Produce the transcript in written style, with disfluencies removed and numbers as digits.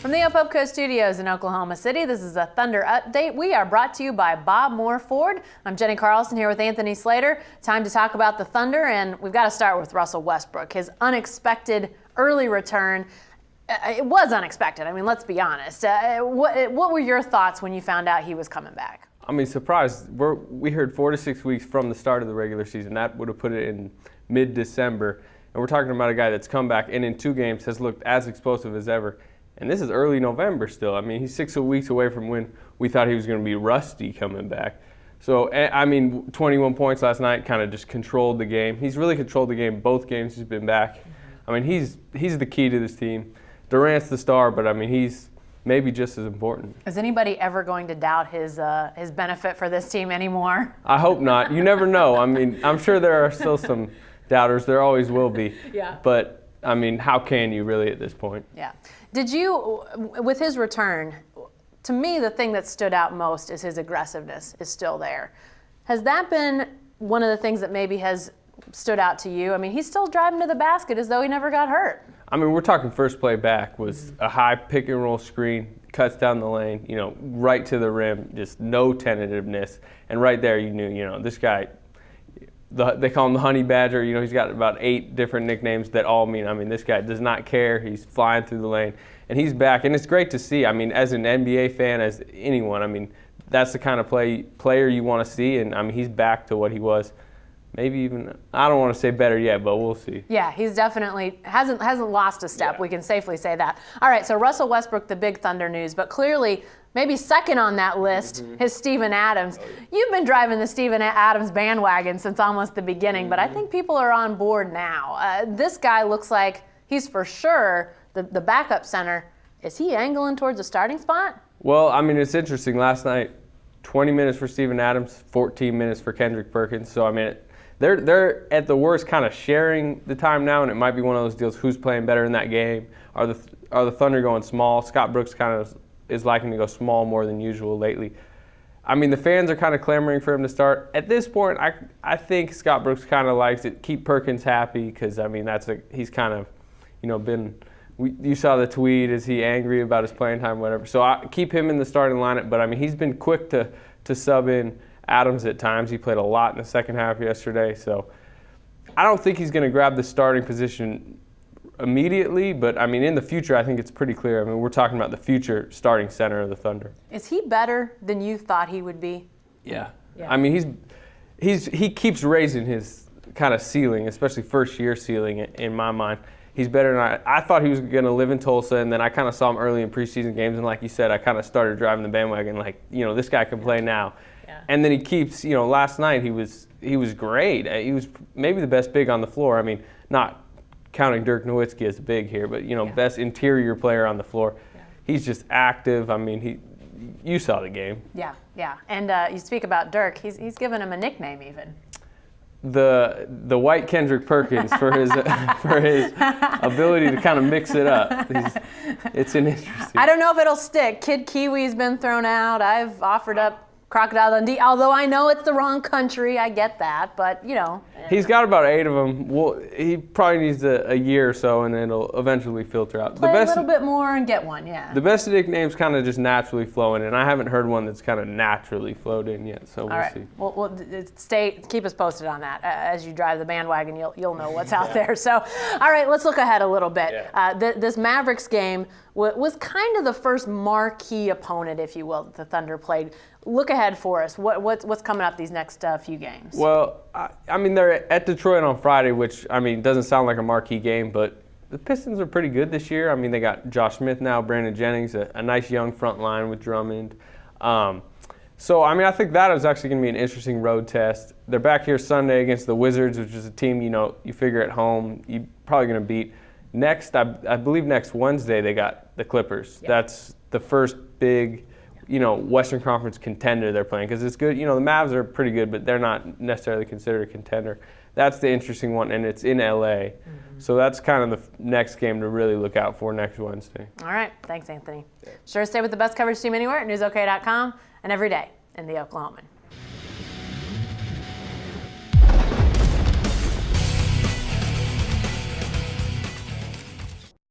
From the Opopco Studios in Oklahoma City, this is a Thunder Update. We are brought to you by Bob Moore Ford. I'm Jenny Carlson here with Anthony Slater. Time to talk about the Thunder, and we've got to start with Russell Westbrook. His unexpected early return. It was unexpected. I mean, let's be honest. What were your thoughts when you found out he was coming back? I mean, surprised. We heard 4 to 6 weeks from the start of the regular season. That would have put it in mid-December. And we're talking about a guy that's come back and in 2 games has looked as explosive as ever. And this is early November still. I mean, he's 6 weeks away from when we thought he was going to be rusty coming back. So, I mean, 21 points last night, kind of just controlled the game. He's really controlled the game both games he's been back. I mean, he's the key to this team. Durant's the star, but I mean, he's maybe just as important. Is anybody ever going to doubt his benefit for this team anymore? I hope not. You never know. I mean, I'm sure there are still some doubters. There always will be. Yeah. But, I mean, how can you really at this point? Yeah. Did you, with his return, to me the thing that stood out most is his aggressiveness is still there. Has that been one of the things that maybe has stood out to you? I mean, he's still driving to the basket as though he never got hurt. I mean, we're talking first play back was a high pick and roll screen, cuts down the lane, right to the rim, just no tentativeness. And right there you knew, this guy, they call him the Honey Badger. He's got about 8 different nicknames that all mean, this guy does not care. He's flying through the lane. And he's back, and it's great to see. I mean, as an NBA fan, as anyone, that's the kind of player you want to see. And, he's back to what he was. Maybe even, I don't want to say better yet, but we'll see. Yeah, he's definitely hasn't lost a step. Yeah. We can safely say that. All right, so Russell Westbrook, the big Thunder news, but clearly maybe second on that list is Steven Adams. You've been driving the Steven Adams bandwagon since almost the beginning, but I think people are on board now. This guy looks like he's for sure the backup center. Is he angling towards a starting spot? Well, it's interesting. Last night, 20 minutes for Steven Adams, 14 minutes for Kendrick Perkins. So, they're at the worst kind of sharing the time now, and it might be one of those deals. Who's playing better in that game? Are the Thunder going small? Scott Brooks kind of is liking to go small more than usual lately. The fans are kind of clamoring for him to start. At this point, I think Scott Brooks kind of likes it. Keep Perkins happy because he's kind of been. You saw the tweet. Is he angry about his playing time? Whatever. So I keep him in the starting lineup. But he's been quick to sub in Adams at times. He played a lot in the second half yesterday, so I don't think he's going to grab the starting position immediately, but in the future I think it's pretty clear. We're talking about the future starting center of the Thunder. Is he better than you thought he would be? Yeah. He keeps raising his kind of ceiling, especially first year ceiling in my mind. He's better than I thought he was going to live in Tulsa, and then I kind of saw him early in preseason games, and like you said, I kind of started driving the bandwagon this guy can play now. Yeah. And then he keeps, last night he was great. He was maybe the best big on the floor. Not counting Dirk Nowitzki as big here, but best interior player on the floor. Yeah. He's just active. You saw the game. Yeah. And you speak about Dirk. He's given him a nickname even. The white Kendrick Perkins for his ability to kind of mix it up. It's an interesting. I don't know if it'll stick. Kid Kiwi's been thrown out. I've offered up Crocodile Dundee, although I know it's the wrong country, I get that, but He's got about 8 of them. Well, he probably needs a year or so, and then it'll eventually filter out. Play a little bit more and get one, yeah. The best nicknames kind of just naturally flow in, and I haven't heard one that's kind of naturally flowed in yet, so we'll see. Well, keep us posted on that. As you drive the bandwagon, you'll know what's out there. So, all right, let's look ahead a little bit. Yeah. This Mavericks game was kind of the first marquee opponent, if you will, that the Thunder played. Look ahead for us. What's coming up these next few games? Well, they're at Detroit on Friday, which, doesn't sound like a marquee game, but the Pistons are pretty good this year. They got Josh Smith now, Brandon Jennings, a nice young front line with Drummond. So, I think that is actually going to be an interesting road test. They're back here Sunday against the Wizards, which is a team, you figure at home, you're probably going to beat. Next, I believe next Wednesday, they got the Clippers. Yep. That's the first big Western Conference contender they're playing because it's good. The Mavs are pretty good, but they're not necessarily considered a contender. That's the interesting one, and it's in LA. So that's kind of the next game to really look out for next Wednesday. All right. Thanks, Anthony. Sure, stay with the best coverage team anywhere at newsok.com and every day in the Oklahoman.